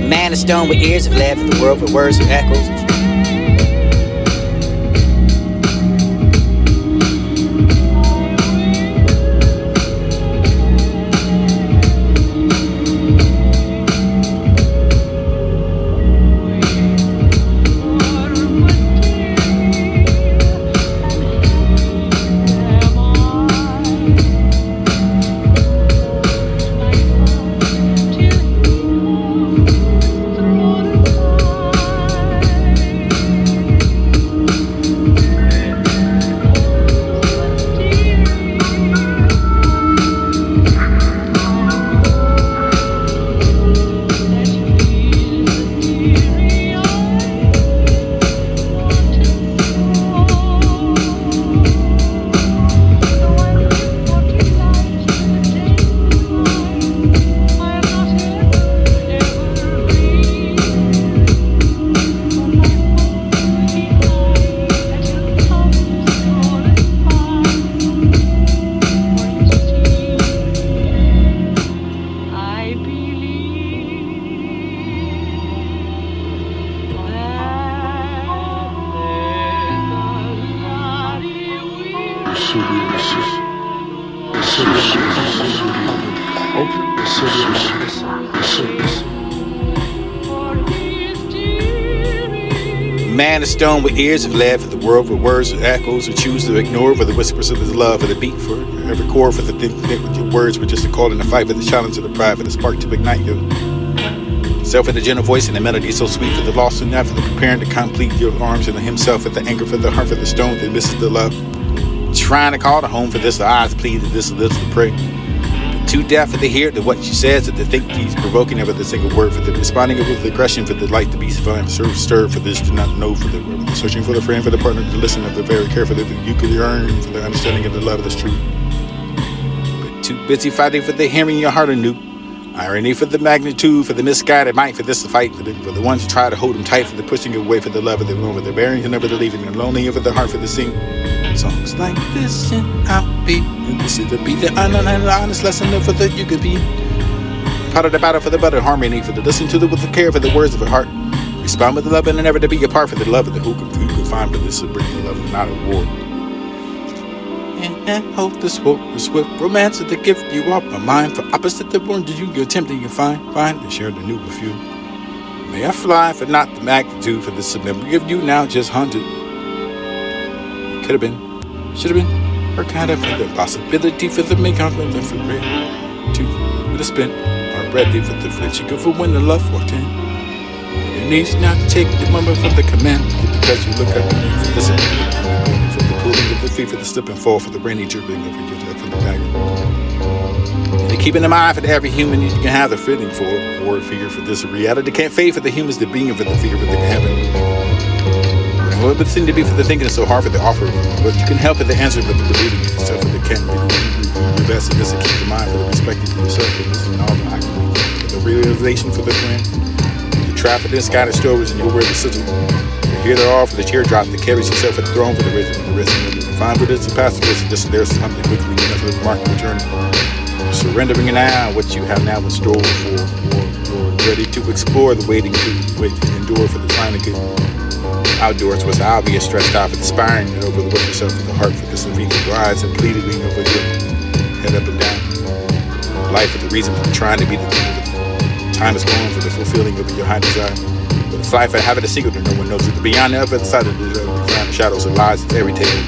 Man of stone with ears have left the world with words and echoes. Man of stone with ears have led for the world with words and echoes, who choose to ignore for the whispers of his love, for the beat for every chord, for the thing with your words were just a call and a fight, for the challenge of the pride, for the spark to ignite your self, for the gentle voice and the melody so sweet, for the lost and not, for the preparing to complete your arms, and the himself, for the anchor, for the heart, for the stone, that this is the love. Trying to call the home, for this the eyes plead, and this the lips to pray. Too deaf for the hear to what she says, that the think he's provoking of the single word, for the responding with aggression, for the light to be stirred, for this to not know, for the searching for the friend, for the partner to listen, of the very care, for the you could yearn, for the understanding of the love that's true. But too busy fighting for the hearing your heart anew. Irony for the magnitude, for the misguided might, for this to fight, for the ones who try to hold him tight, for the pushing away, for the love of the one, for the bearing and never the leaving, and lonely for the heart, for the sing. Songs like this and I'll be, and this is to be the honest lesson for that you could be. Part of the battle for the better harmony, for the listen to the with the care, for the words of the heart. Respond with the love and never to be apart, for the love of the who can find, for this to bring the love and not a war. And hope this hope is swift romance of the gift you are my mind, for opposite the wounded you attempting to find and share the new with you. May I fly for not the magnitude, for this memory of you now just haunted. Could have been. Should have been, or kind of, for the possibility, for the make confidence, for red, to with a spin, or ready for the flinch, you go for when the love walked in. Your needs not to take the moment from the command, because you look up for this, for the pulling of the feet, for the slip and fall, for the rainy dribbling of your death from the back. And keeping in mind for every human you can have the feeling for, or figure for this reality can't fade for the humans, the being of the fear of the heaven. What would seem to be for the thinking is so hard for the offer, but you can help with the answer, but the believing in yourself, for the can't be your best, and just to keep in mind for the respecting to yourself, and this and all the accolades, for the realization for the plan, the traffic and scattered stories, and your word of sizzle. Here they are for the teardrop that carries yourself at the throne for the risen and the risen. Find for this, the past this, and just there's something quickly enough for the remarkable journey. Surrendering now what you have now in store for, you're ready to explore the waiting to endure for the trying to get outdoors was obvious, stressed out, inspiring and over the with yourself with the heart for this and rise and pleading over your head up and down. Life for the reason for trying to be the time is gone for the fulfilling of your high desire. But the fly for having a secret that no one knows it. Beyond the other side of the shadows and lies of fairy tale.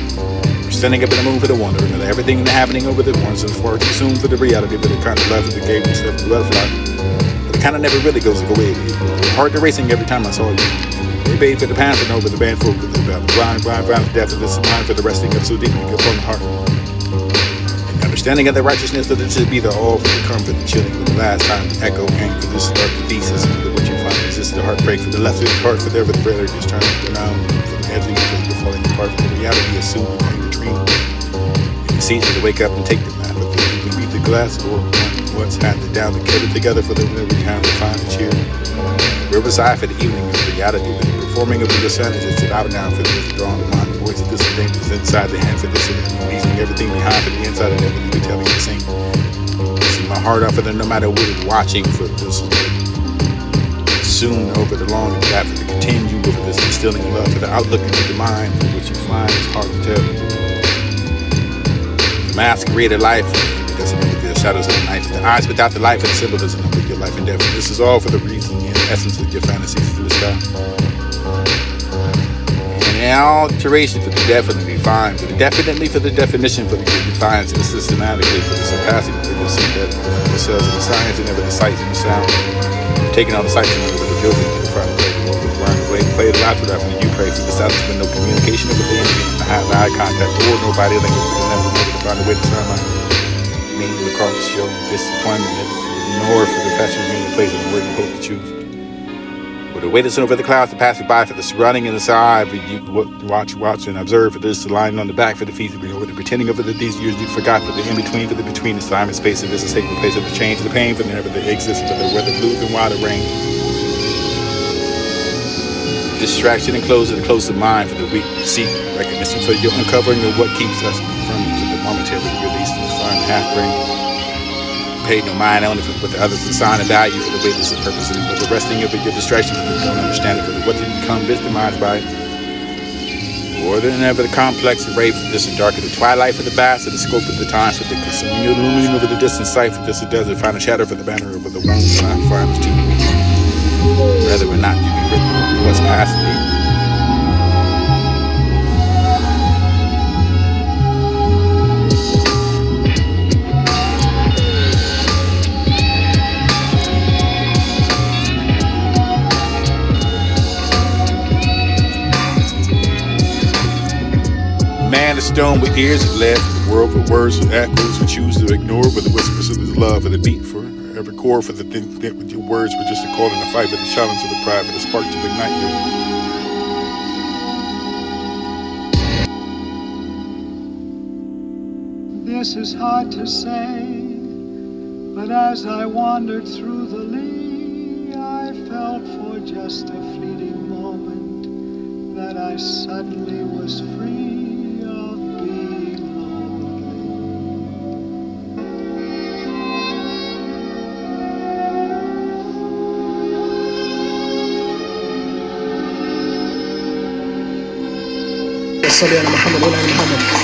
You're standing up in the moon for the wonder and everything happening over the ones and far too soon for the reality of the kind of love that gave yourself the butterfly. But it kind of never really goes away. Heart racing every time I saw you. They paid for the pants and over the band folk with the blind, death of this mind for the resting of so deep upon the heart. And the understanding of the righteousness that it should be the all for the comfort and chilling for the last time the echo came for this dark thesis for the what you find resist the heartbreak for the left heart for there for the failure just turning around for the edging of the falling apart for the reality of soon becoming a dream. And it's easy to wake up and take the map of the you beat the glass or once handed down and kept it together for the every kind of find cheer. Riverside for the evening of reality, but the performing of the sun is just out now for the withdrawing the mind, the voice of this and dangerous inside the hand for this and leaving everything behind for the inside and everything we tell you to sing. See my heart off for the no matter what is watching for this. Soon over the long and that for the continue over this instilling love for the outlook into the mind for which you find is hard to tell. The masquerade of life doesn't make the shadows of the night, the eyes without the life and symbolism of your life and death. This is all for the reason and essence of your fantasies to the sky. And alteration for the definitely fine, but definitely for the definition for the defiance and systematically for the surpassing for the synthetic yourselves and the science and ever the sights and the sound. Taking all the sights and over the joking in front of the way to play the laughter after you pray for the silence with no communication over the enemy and have eye contact or nobody language for the never to find a way to sound my meaning across the show disappointment nor for the fashion meaning place and the word you hope to choose. But the way that's over the clouds to pass it by for the surrounding in the side for you watch and observe for this the line on the back for the feet over the pretending over the these years you forgot for the in between for the between the time and space of this a sacred place of the change of the pain for the never the existence of the weather blue and wild rain. Distraction and close of mind for the weak seek recognition for your uncovering of what keeps us from the momentary release to the fun half brain. Paid no mind only for with the others and sign of value for the way this is purpose and the resting of your distraction for the don't understand it for the what to become victimized by more than ever the complex and rave for this and darker the twilight for the vast of the scope of the time for the consuming your illuminating over the distant sight for this it does find a shadow for the banner over the wounds and I'm fine too whether or not you be written over what's past me. Man of stone with ears that left the world with words and echoes and choose to ignore with the whispers of his love and the beat for every core for the thing that with your words were just a call and a fight for the challenge of the pride for the spark to ignite you. This is hard to say, but as I wandered through the Lee, I felt for just a fleeting moment that I suddenly was free.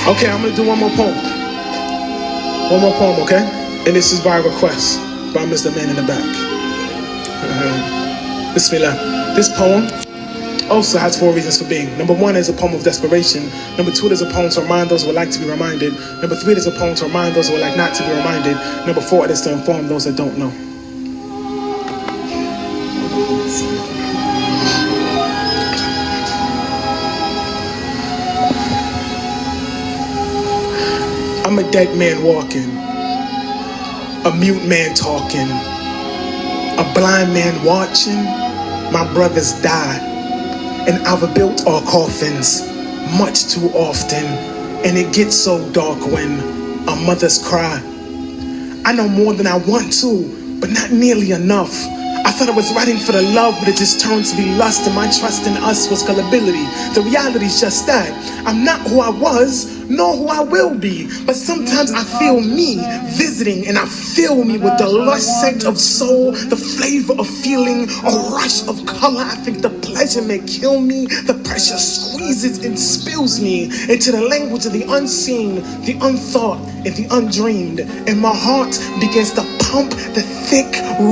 Okay, I'm gonna do one more poem. One more poem, okay? And this is by request by Mr. Man in the back. Bismillah. This poem also has 4 reasons for being. Number 1 is a poem of desperation. Number 2 is a poem to remind those who would like to be reminded. Number 3 is a poem to remind those who would like not to be reminded. Number 4 it is to inform those that don't know. I'm a dead man walking, a mute man talking, a blind man watching my brothers die, And I've built our coffins much too often, and it gets so dark when our mothers cry. I know more than I want to, but not nearly enough. I thought I was writing for the love, but it just turned to be lust, and my trust in us was gullibility. The reality's just that I'm not who I was, nor who I will be. But sometimes I feel me visiting, and I fill me with the lush scent of soul, the flavor of feeling, a rush of color. I think the pleasure may kill me. The pressure squeezes and spills me into the language of the unseen, the unthought, and the undreamed. And my heart begins to pump the thick,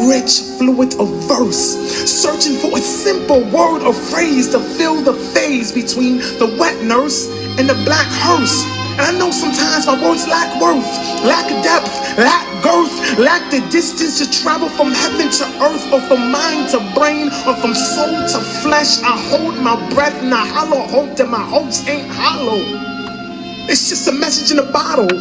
rich fluid of verse, searching for a simple word or phrase to fill the phase between the wet nurse and the black hearse. And I know sometimes my words lack worth, lack depth, lack girth, lack the distance to travel from heaven to earth, or from mind to brain, or from soul to flesh. I hold my breath and I hollow hope that my hopes ain't hollow. It's just a message in a bottle,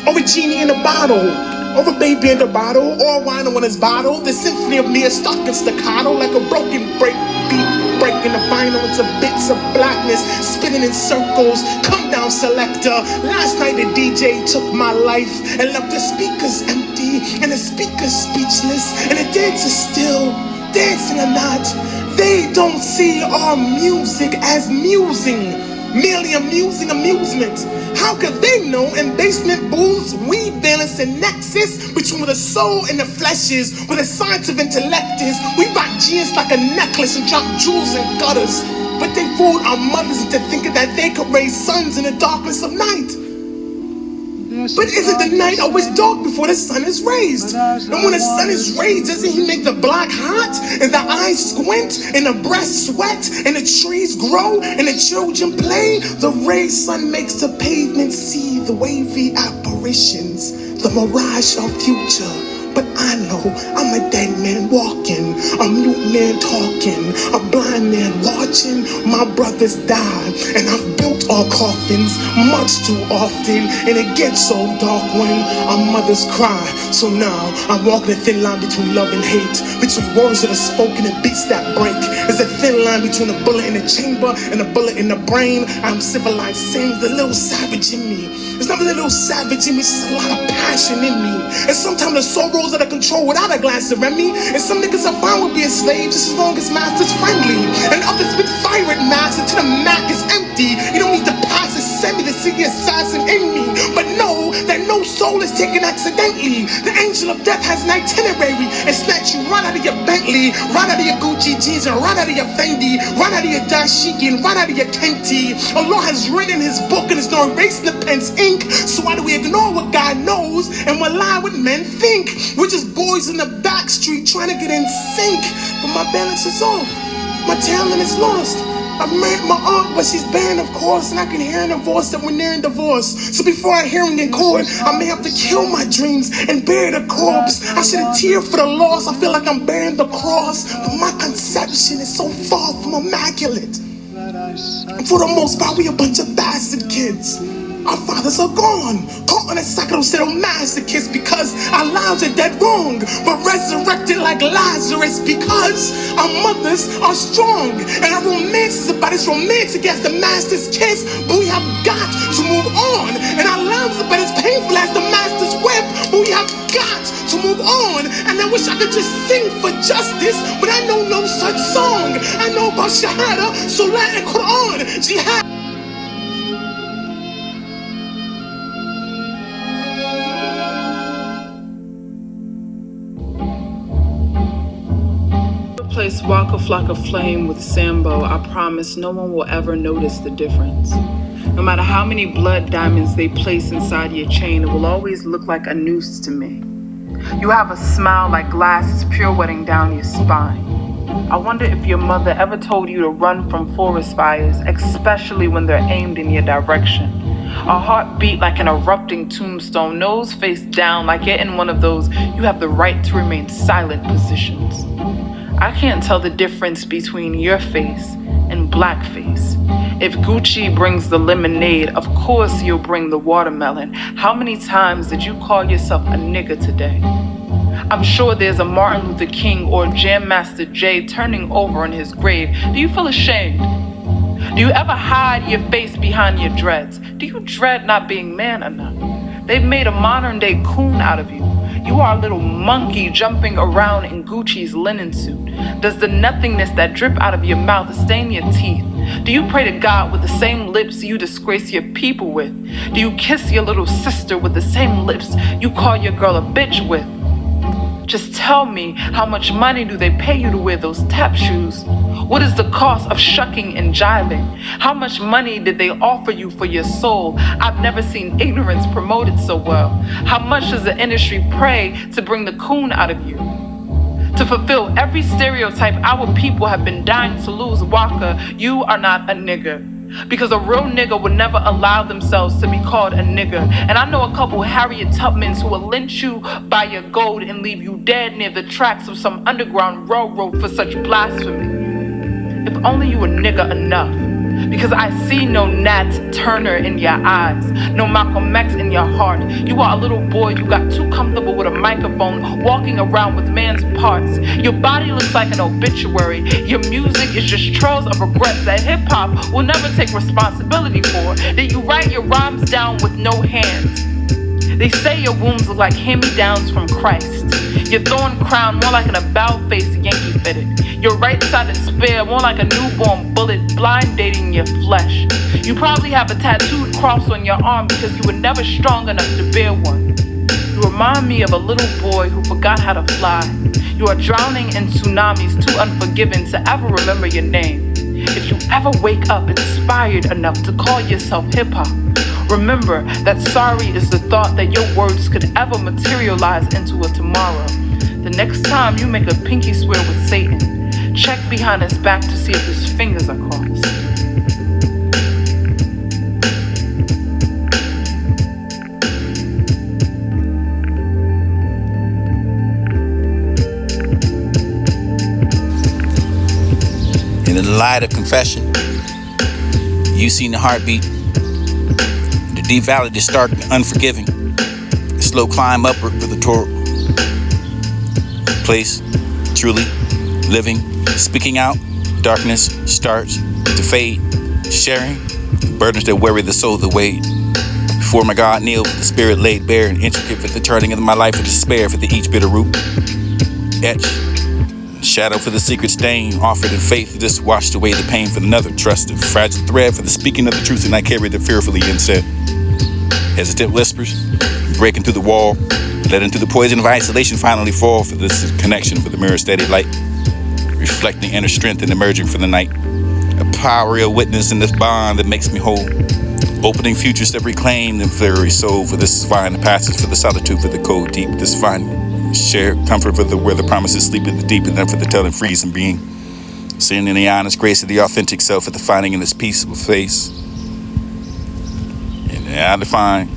or a genie in a bottle, or a baby in the bottle, or a wino in his bottle. The symphony of me is stuck in staccato like a broken break beat, breaking the vinyl into bits of blackness, spinning in circles. Come down, selector. Last night the DJ took my life and left the speakers empty and the speakers speechless, and the dancers still dancing or not. They don't see our music as musing, merely amusing amusement. How could they know in basement booths we balance a nexus between what the soul and the flesh is, what the science of intellect is? We rock jeans like a necklace and drop jewels in gutters, but they fooled our mothers into thinking that they could raise sons in the darkness of night. But isn't the night always dark before the sun is raised? And when the sun is raised, doesn't he make the block hot, and the eyes squint, and the breast sweat, and the trees grow, and the children play? The raised sun makes the pavement see the wavy apparitions, the mirage of future. But I know I'm a dead man walking, a mute man talking, a blind man watching my brothers die. And I've built our coffins much too often, and it gets so dark when our mothers cry. So now I'm walking a thin line between love and hate, between words that are spoken and beats that break. There's a thin line between a bullet in the chamber and a bullet in the brain. I'm civilized, same the little savage in me. There's not a little savage in me, it's a lot of passion in me. And sometimes the sorrows out of control without a glass of Remy. And some niggas are fine with being slaves just as long as master's friendly. And others with fire at mass until the Mac is empty. You don't need to pass a semi to see the assassin in me. But know that no soul is taken accidentally. The angel of death has an itinerary and snatch you right out of your Bentley, right out of your Gucci jeans, and right out of your Fendi, right out of your dashiki, and right out of your Kenti. Allah has written his book and is not erasing the pen's ink. So why do we ignore what God knows and rely what men think? We're just boys in the back street trying to get in sync, but my balance is off, my talent is lost. I've married my aunt, but she's barren, of course, and I can hear in her voice that we're nearing divorce. So before I hear him in court, I may have to kill my dreams and bury the corpse. I shed a tear for the loss. I feel like I'm bearing the cross, but my conception is so far from immaculate. And for the most part, we a bunch of bastard kids. Our fathers are gone, caught on a sacerdotal masochist because our lives are dead wrong, but resurrected like Lazarus because our mothers are strong. And our romance is about as romantic as the master's kiss, but we have got to move on. And our lives are about as painful as the master's whip, but we have got to move on. And I wish I could just sing for justice, but I know no such song. I know about Shahada, Salah, and Quran, Jihad. Place walk a flock of flame with Sambo, I promise no one will ever notice the difference. No matter how many blood diamonds they place inside your chain, it will always look like a noose to me. You have a smile like glasses pirouetting down your spine. I wonder if your mother ever told you to run from forest fires, especially when they're aimed in your direction. A heart beat like an erupting tombstone, nose face down like you're in one of those you have the right to remain silent positions. I can't tell the difference between your face and blackface. If Gucci brings the lemonade, of course you'll bring the watermelon. How many times did you call yourself a nigga today? I'm sure there's a Martin Luther King or Jam Master Jay turning over in his grave. Do you feel ashamed? Do you ever hide your face behind your dreads? Do you dread not being man enough? They've made a modern day coon out of you. You are a little monkey jumping around in Gucci's linen suit. Does the nothingness that drip out of your mouth stain your teeth? Do you pray to God with the same lips you disgrace your people with? Do you kiss your little sister with the same lips you call your girl a bitch with? Just tell me, how much money do they pay you to wear those tap shoes? What is the cost of shucking and jiving? How much money did they offer you for your soul? I've never seen ignorance promoted so well. How much does the industry pray to bring the coon out of you? To fulfill every stereotype our people have been dying to lose, Waka, you are not a nigger. Because a real nigga would never allow themselves to be called a nigger. And I know a couple Harriet Tubmans who will lynch you by your gold and leave you dead near the tracks of some underground railroad for such blasphemy. If only you were nigger enough. Because I see no Nat Turner in your eyes, no Malcolm X in your heart. You are a little boy who got too comfortable with a microphone, walking around with man's parts. Your body looks like an obituary. Your music is just trails of regrets that hip-hop will never take responsibility for. That you write your rhymes down with no hands. They say your wounds look like hand-me-downs from Christ. Your thorn crown more like an about-face Yankee fitted. Your right-sided spear more like a newborn bullet blind-dating your flesh. You probably have a tattooed cross on your arm because you were never strong enough to bear one. You remind me of a little boy who forgot how to fly. You are drowning in tsunamis, too unforgiving to ever remember your name. If you ever wake up inspired enough to call yourself hip-hop, remember that sorry is the thought that your words could ever materialize into a tomorrow. The next time you make a pinky swear with Satan, check behind his back to see if his fingers are crossed. And in the light of confession, you seen the heartbeat, the deep valley that's stark and unforgiving, the slow climb upward for the tour place, truly living, speaking out, darkness starts to fade, sharing burdens that worry the soul the weight. Before my God kneeled, the spirit laid bare and intricate for the turning of my life of despair for the each bitter root. Etch, shadow for the secret stain, offered in faith, just washed away the pain for another trust, a fragile thread for the speaking of the truth, and I carried it fearfully instead. Hesitant whispers, breaking through the wall, led into the poison of isolation, finally fall for this connection for the mirror steady light, reflecting inner strength and emerging from the night. A power, a witness in this bond that makes me whole, opening futures that reclaim the very soul for this divine the passage for the solitude for the cold deep, this fine shared comfort for the where the promises sleep in the deep, and then for the telling freeze and being seeing in the honest grace of the authentic self at the finding in this peaceful face. And I define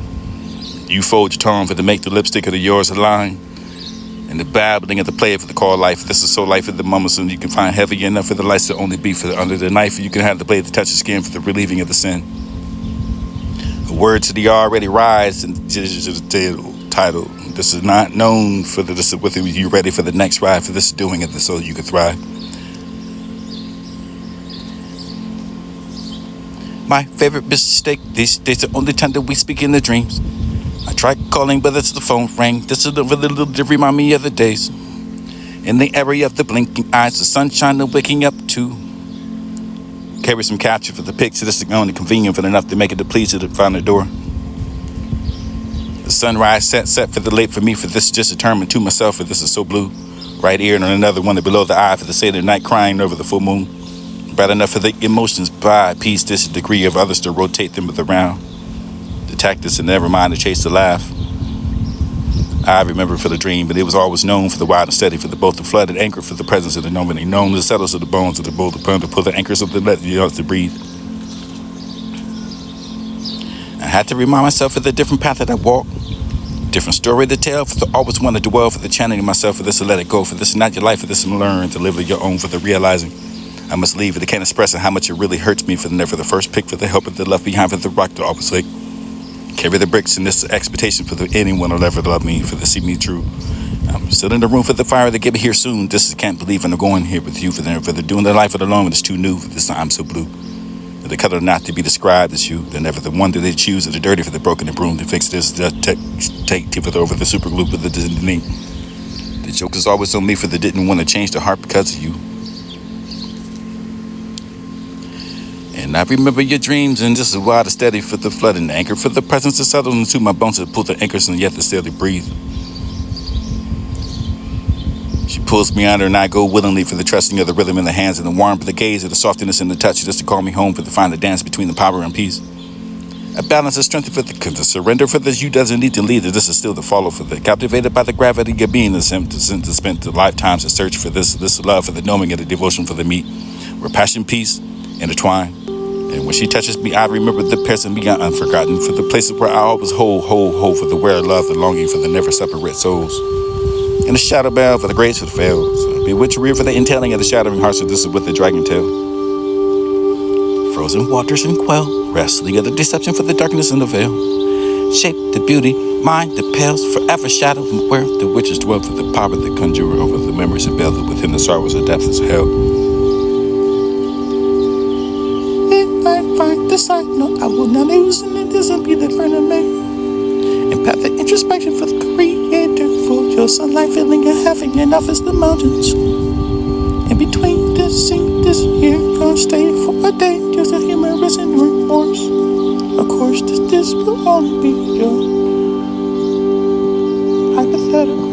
you fold your tongue for to make the lipstick of the yours align, and the babbling of the play for the call life. This is so life of the moment, so you can find heavy enough for the lights to only be for the under the knife. You can have the blade to touch the skin for the relieving of the sin. A word to the already rise and the title. This is not known for the this is with you ready for the next ride for this doing of the so you can thrive. My favorite mistake these days, the only time that we speak in the dreams. I tried calling, but it's the phone rang. This is the little to remind me of the days. In the area of the blinking eyes, the sunshine of waking up to. Carry some capture for the picture. This is only convenient for enough to make it to please you to find the door. The sunrise set for the late for me for this just determined to myself for this is so blue. Right ear and another one below the eye for the shade of night crying over the full moon. Bad enough for the emotions by peace this degree of others to rotate them around. The tactics and never mind to chase the laugh. I remember for the dream, but it was always known for the wild and steady, for the both the flooded anchor for the presence of the nobody, known the settles of the bones of the bold upon to pull the anchors of the let the earth to breathe. I had to remind myself of the different path that I walk, different story to tell, for the always wanted to dwell, for the channeling myself, for this to let it go, for this is not your life, for this to learn to live with your own, for the realizing I must leave, for the can't express how much it really hurts me, for the never the first pick, for the help of the left behind, for the rock to always like. Carry the bricks in this expectation for the anyone will ever love me, for the see me true. I'm still in the room for the fire to get me here soon. This is can't believe I'm going here with you for the doing the life of the alone. It's too new for this I'm so blue. but the color not to be described as you. They're never the one that they choose, or the dirty for the broken and broom to fix this. Take tip over the super glue with the Disney. The joke is always on me for the didn't want to change the heart because of you. And I remember your dreams, and this is why the steady for the flood and the anchor for the presence to settle into my bones to pull the anchors and yet to still to breathe. She pulls me under and I go willingly for the trusting of the rhythm in the hands and the warmth of the gaze of the softness in the touch just to call me home for the find the dance between the power and peace. A balance of strength for the surrender for this you doesn't need to lead it. This is still the follow for the captivated by the gravity of being the sim to spend the lifetimes to search for this love for the knowing and the devotion for the meet. Where passion, peace, intertwine. And when she touches me, I remember the pairs of me unforgotten for the places where I always hold for the where love, the longing for the never separate souls. And the shadow bell for the grace for the fails. Bewitchery for the entailing of the shattering hearts, so this is with the dragon tail. Frozen waters and quell, wrestling of the deception for the darkness in the veil. Shape the beauty, mind the pales, forever shadow where the witches dwell for the power that conjure over the memories of Bella within the sorrows of depths of hell. If I find this I know I will not lose, and it doesn't be the friend of me. And path the introspection for the creator, for your sunlight filling your heaven enough as the mountains. In between this scene, this year, gonna stay for a day, just a humorous and remorse. Of course, this will only be your hypothetical.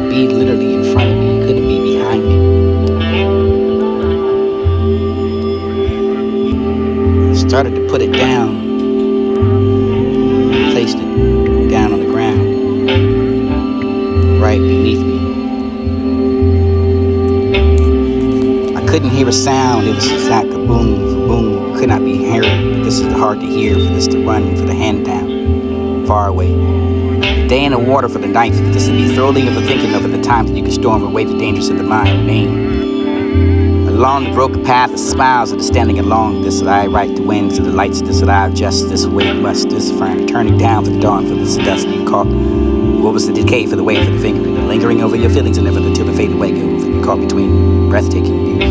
to be literally in front of me. It couldn't be behind me. I started to put it down. Placed it down on the ground, right beneath me. I couldn't hear a sound. It was just like a boom, boom. Could not be heard. This is hard to hear. For this to run, for the hand down, far away. Day in the water for the night. For this to be thoroughly overthinking over the times that you can storm away the dangers of the mind. Name. Along the broken path of smiles that are standing along this that I write the winds of the lights, this that I adjust, this way must, this firm, turning down for the dawn, for this dust you caught. What was the decay for the way for the fingering, the lingering over your feelings and never until the fade away goes. You caught between breathtaking views.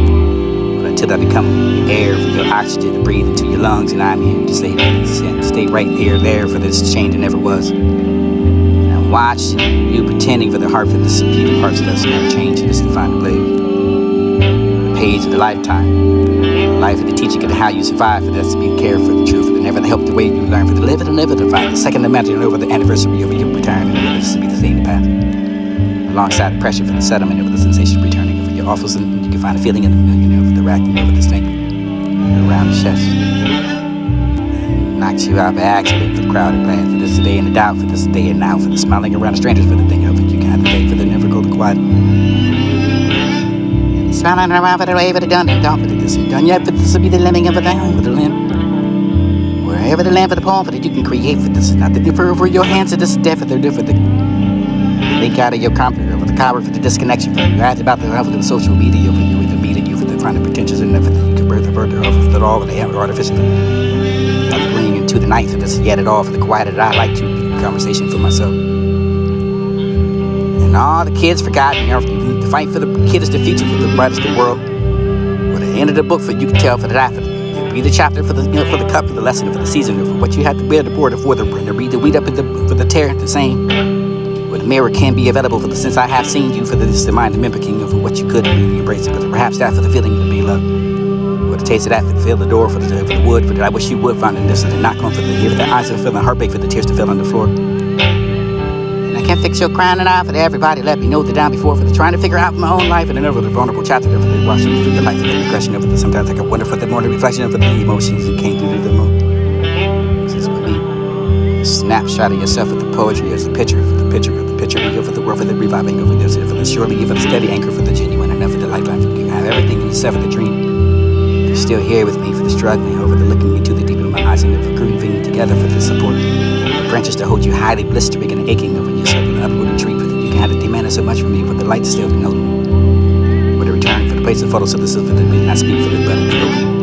But until I become air for your oxygen to breathe into your lungs, and I'm here to stay right there for this change that never was. And I watched you pretending for the heart for this beautiful hearts that doesn't never change, just to find a blaze. Page of the lifetime, life of the teaching of how you survive, for that's to be care for the truth, and never the help the way you learn, for the live and never to find the second imagine over the anniversary of your return, and this to be the same path. Alongside the pressure for the settlement over the sensation of returning over your offals, and you can find a feeling in the racking over the snake around the chest. Knocks you out by accident for the crowded path, for this day in the doubt, for this day and now, for the smiling around the strangers, for the thing of it you can have the day, for the never go to quiet. Smiling around for the way for the done and done for the this and done yet, but this will be the lending of a down with the limb. Wherever the lamp for the poem for that you can create for this is not the differ over your hands to this death for the different link out of your computer over the cover for the disconnection for you asked about the level of the social media for you with the media you for the finding pretentious and never that you can birth the further of that all of the artificial of the bringing into the night for this yet at all for the quiet that I like to the conversation for myself. And all the kids forgotten, the fight for the kid is the future for the brightest of the world. Or the end of the book for you can tell for the after. Read the chapter for the for the cup for the lesson for the season for what you had to bear the board for the read the weed up for the tear the same. Where the mirror can be available for the sense I have seen you for the mind the mimicking of what you could really embrace it, but perhaps that for the feeling of being loved. Or the taste of that for the feel the door for the wood for the I wish you would find in this and the knock on for the ear for the eyes of feeling heartbreak for the tears to fell on the floor. Can't fix your crying and I for everybody let me know the down before for the trying to figure out my own life and another the vulnerable chapter for the watching through the life of the regression of the sometimes I can wonder for the morning reflection of the emotions that came through the moon. This is what me. A snapshot of yourself with the poetry as a picture for the picture of the picture for the world for the reviving over this for the surely for the steady anchor for the genuine enough for the lifeline for you have everything in yourself for the dream. You're still here with me for the struggling over the looking into the deep of my eyes and the grooving together for the support. Branches to hold you highly blistering and aching over yourself and upward retreat for that you can have to demand so much from me for the light still to know me. For the return for the place of photosynthesis for the not speak for the better to open.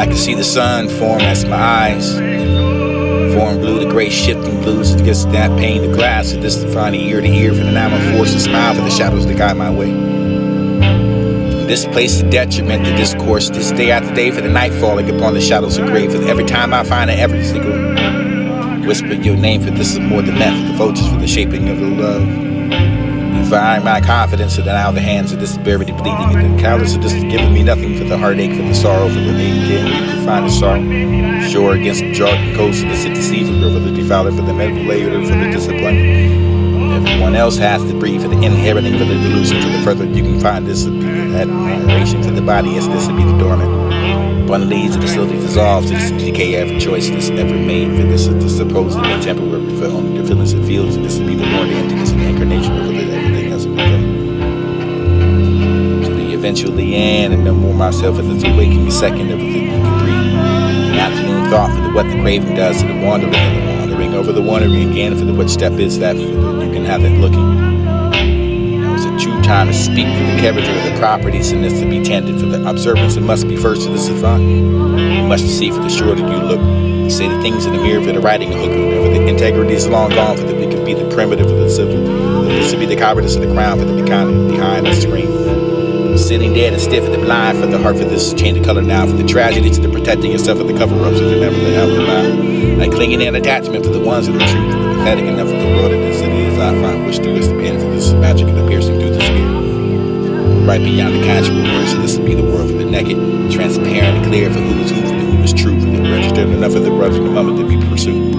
I can see the sun form as my eyes form blue, the gray shifting blues against that pane of glass. This defining ear to ear for the now I'm forced to smile for the shadows that guide my way. From this place to detriment to discourse, this day after day for the night falling upon the shadows of grave. For every time I find it, every single whisper your name, for this is more than meth, the vultures for the shaping of the love. You find my confidence in the now the hands of this barely bleeding, and the callous of this giving me nothing for the heartache, for the sorrow, for the name again. You can find the sorrow. Shore against the jargon coast of the city deceiver, for the defiler, for the manipulator, for the discipline. Everyone else has to breathe for the inheriting, for the delusion, for the further you can find this admiration for the body as this would be the dormant. One leads to the slowly dissolves to this decay every choice that's ever made, for this is the supposedly temporary, for only the feelings it feels, and this would be the more the emptiness and incarnation of everything else become. To the eventually end, and no more myself as it's awakening a second of everything you can breathe. Afternoon thought for what the craving does to the wandering and the wandering over the wandering again for the what step is that for the, you can have it looking. Now it's a true time to speak for the character of the properties and this to be tended for the observance. It must be first to the savant. You must see for the shorter you look. You say the things in the mirror for the writing hook. Whenever the integrity is long gone for the we can be the primitive for the civil. This to be the cowardice of the crown for the behind the screen. Sitting dead and stiff and the blind for the heart for this change of color now for the tragedy to the protecting yourself for the cover-ups so they never let out the lie. Like clinging in attachment for the ones that are true, for the pathetic enough for the world it is I find wish to wisdom in for this magic and the piercing through the spirit. Right beyond the conjugal words, this will be the world for the naked, transparent and clear for who is who, for the who is true, for the registered enough of the grudge in the moment to be pursued.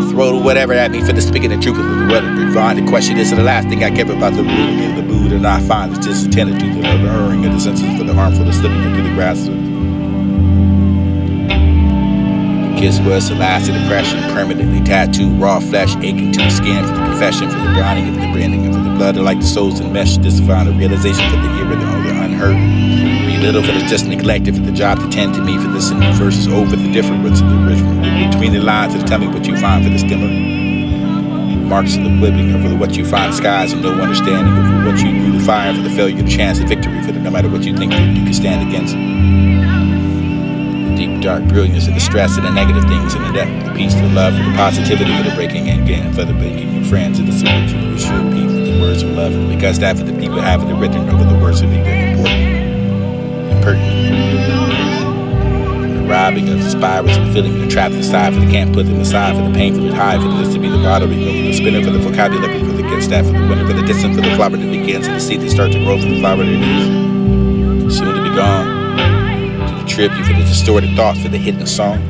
Throw whatever at me for the speaking the truth of the weather. Divine, the question is the last thing I give about the ruling and the mood, and I find it's just intended to the erring of the senses for the harmful, the slipping into the grass. The kiss was the last of depression, permanently tattooed, raw flesh, aching to the skin for the confession, for the browning and the branding, and for the blood, like the souls and mesh, this find a realization for the ear of the unheard. Little for the just neglected, for the job to tend to me, for this and new verses over the different words of the original. Between the lines to tell me what you find for the stimmer. Marks of the whipping over what you find skies and no understanding over what you do, the fire for the failure, the chance, the victory for the no matter what you think that you can stand against. The deep dark brilliance of the stress and the negative things and the depth, the peace, the love, for the positivity for the breaking and again, for the making your friends and the what you should be for the words of love, because that for the people have the written over the words of the important. The robbing of the spirals and filling the trap inside for the can't put them aside for the pain for the high for this to be the bottom for the spinner for the vocabulary for the get staff for the winner for the distance for the flower that begins and the seed that starts to grow for the flower that is soon to be gone to the tribute for the distorted thoughts for the hidden song.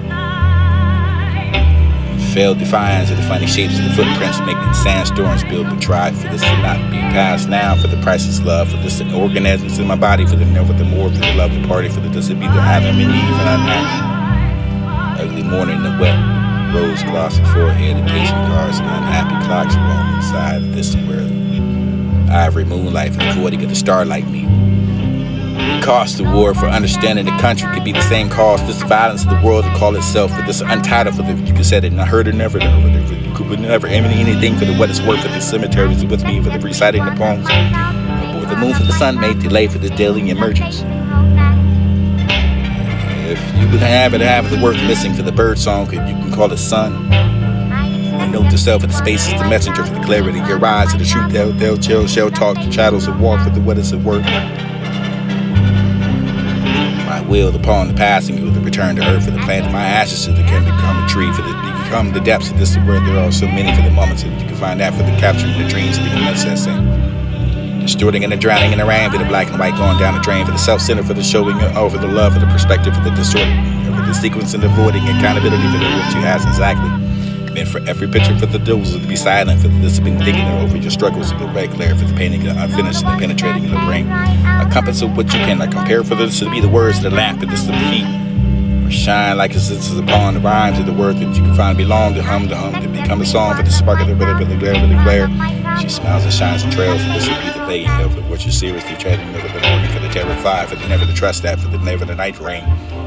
Failed defiance of the funny shapes of the footprints making sandstorms build but try for this to not be passed now for the priceless love for this an organisms in my body for the never the more for the love the party for the does it be the having me even unhappy ugly morning the wet rose glossy forehead and patient cars and unhappy clocks rolling inside of this where ivory moonlight for the voiding of the starlight me. The cost of war for understanding the country could be the same cost. This violence of the world to call itself for this untitled for the you could say it and I heard it never you could never have anything for the what it's worth for the cemeteries with me for the reciting the poems. With the moon for the sun made delay for this daily emergence. If you could have the word missing for the bird song, you can call it sun. And note to self for the spaces, the messenger for the clarity of your eyes, for the truth they'll chill, shall talk, the shadows of walk for the what is it worth. Willed upon the passing of the return to earth for the plant of my ashes so that can become a tree for the become the depths of this where there are so many for the moments that you can find that for the capturing the dreams of the innocent distorting and the drowning in the rain for the black and white going down the drain for the self-centered for the showing over the love for the perspective for the distorted for the sequence and avoiding accountability for the what you has exactly meant for every picture for the duels to be silent for the discipline thinking over your struggles of the red glare for the painting the unfinished and the penetrating in the brain a compass of what you can compare for this to be the words of the lamp for this to the feet or shine like it's upon the rhymes of the word that you can find belong to hum to become a song for the spark of the rhythm for the glare she smiles and shines and trails for this to be the playing of what you're seriously treading over the morning for the terrified for the never to trust that for the never the night rain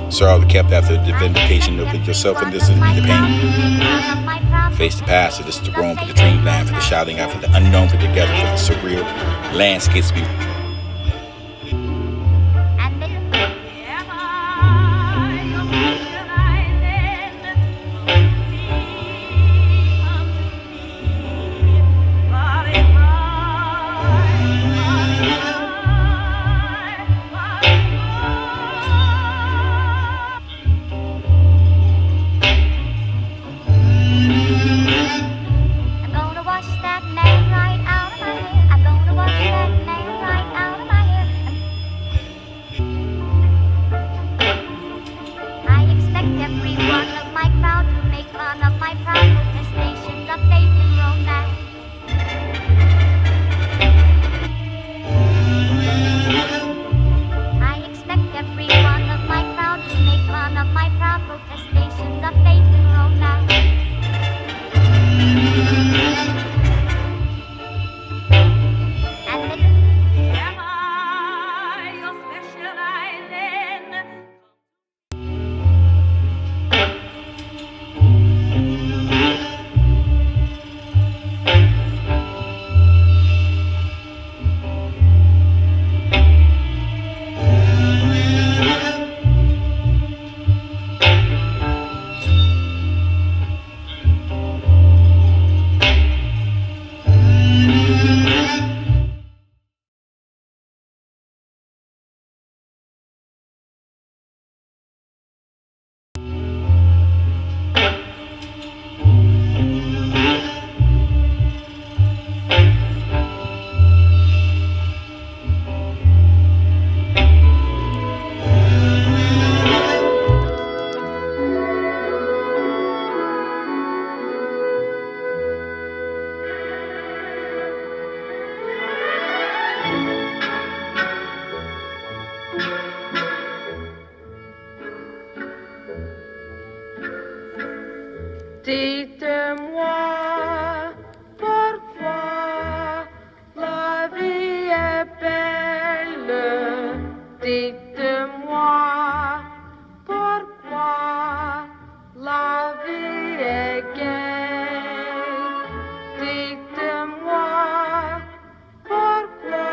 sorrow kept after the vindication of yourself and this is the pain face the past, for this the roam for the dreamland, for the shouting out for the unknown, for together for the surreal landscapes be Dites-moi pourquoi la vie est belle. Dites-moi pourquoi la vie est gaie. Dites-moi pourquoi,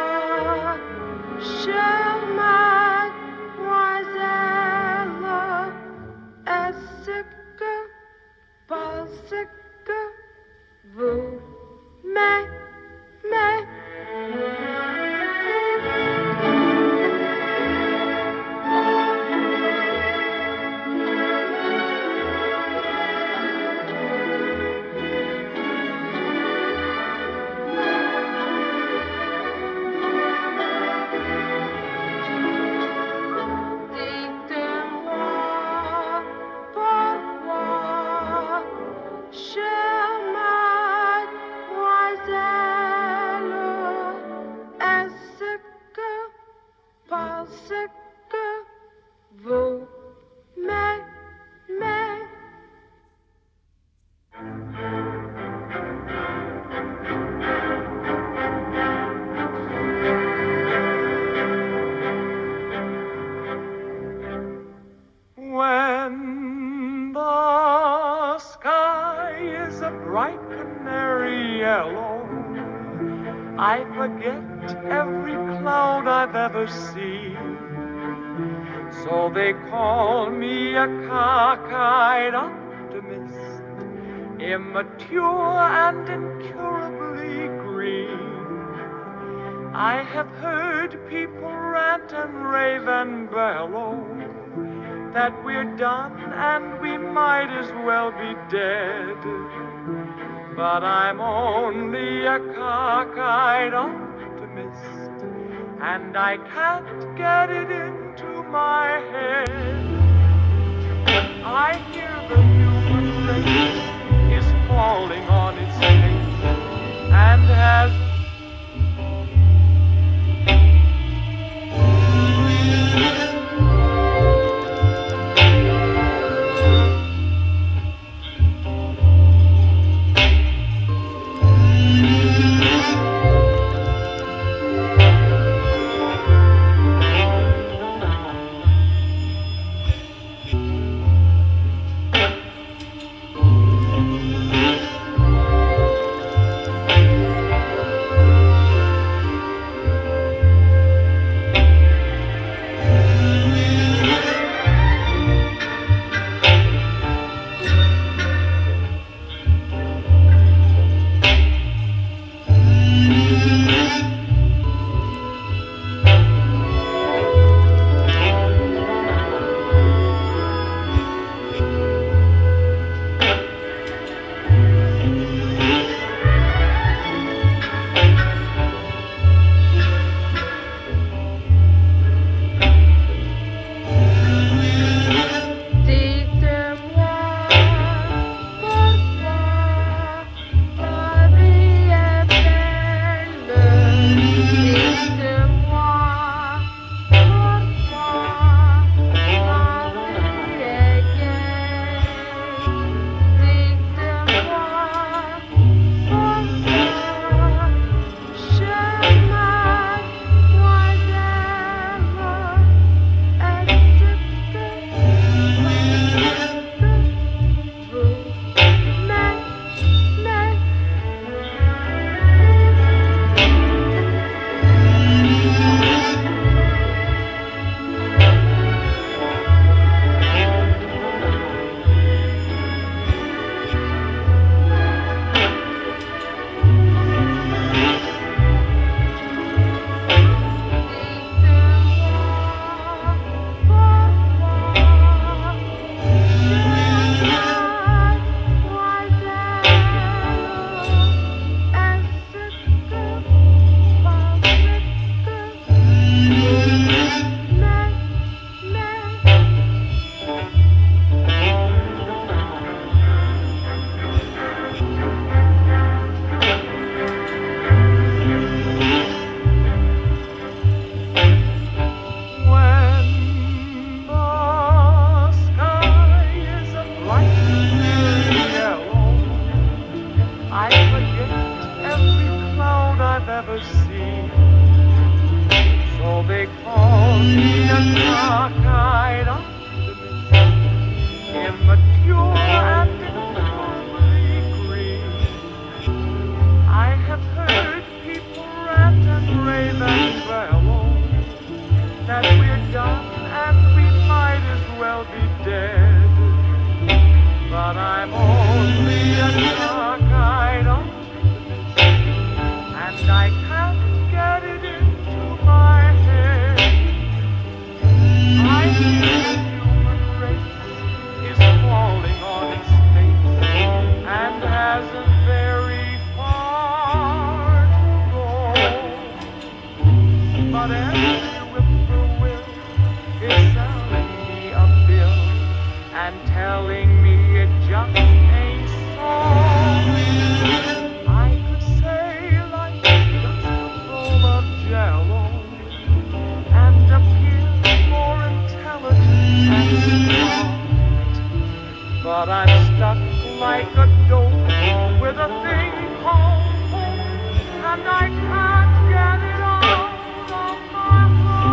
chère mademoiselle, est-ce que parce que vous m'aimez? Dites-moi pourquoi, chère mademoiselle, est-ce que parce que vous m'aimez? When the sky is a bright canary yellow, I forget every cloud I've ever seen. So they call me a cockeyed optimist, immature and incurably green. I have heard people rant and rave and bellow that we're done and we might as well be dead. But I'm only a cockeyed optimist, and I can't get it into my head. I hear the human race is falling on its face and has see. So they call me a cockeyed optimist, immature and incredibly green. I have heard people rant and rave and bellow that we're done and we might as well be dead. But I'm only a cockeyed optimist, and I can't get it into my head. I feel the human race is falling on its face and hasn't very far to go. But every whippoorwill is selling me a bill and telling me it just ain't so. I could say life's just a bowl of jello and appear more intelligent and smart, but I'm stuck like a dope with a thing called hope, and I can't get it out of my heart.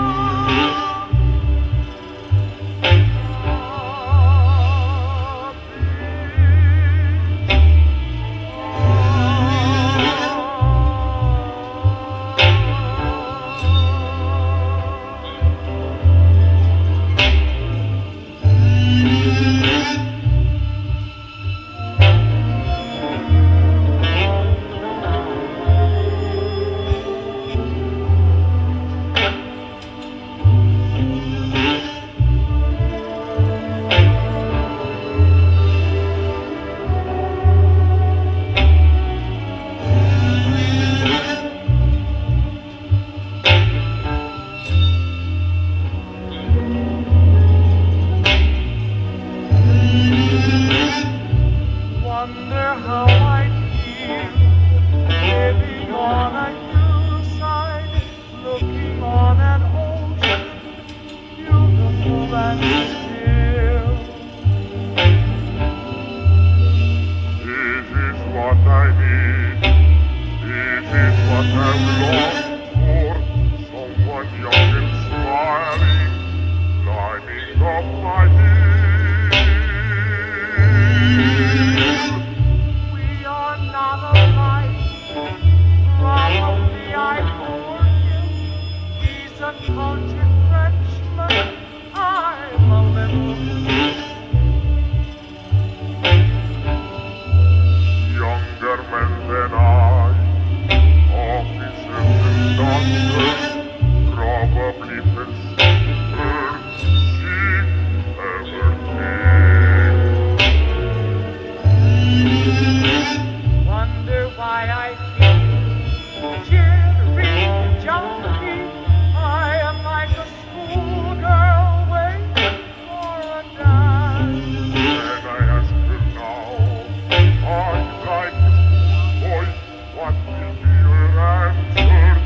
Wonder how I'd feel living on a hillside, looking on an ocean beautiful and still. This is what I need. This is what I've longed for. Someone young and smiling, climbing up my hill. We are not alike. Probably I bore him. He's a cultured Frenchman. I'm a little younger men than I, officers and doctors, probably prefer cheap everything. Wonder why I feel jittery, jumpy. I am like a schoolgirl waiting for a dance. And I ask her now, I'd like a boy, what will be your answer?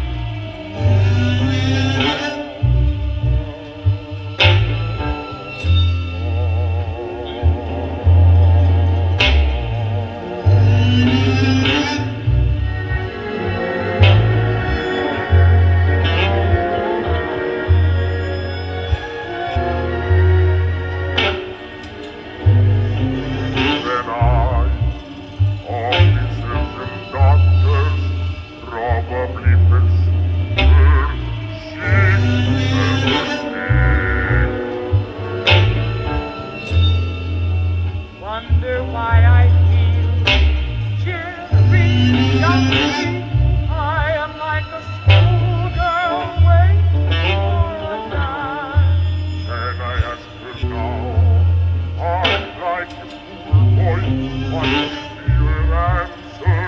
Then I, officers and doctors, probably prefer cheap everything. Wonder why I feel jittery, jumpy. I am like a schoolgirl waiting for a dance. And I ask her now, I'd like a poor boy, what will be your answer?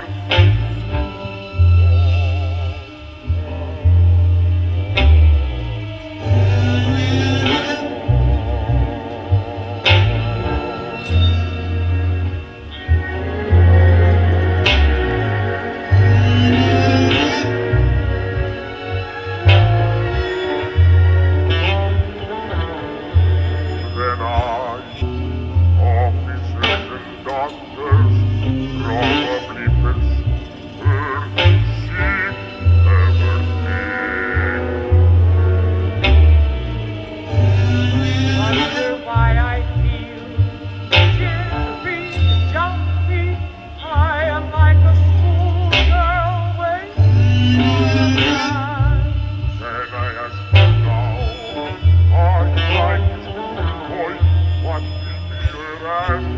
arrive.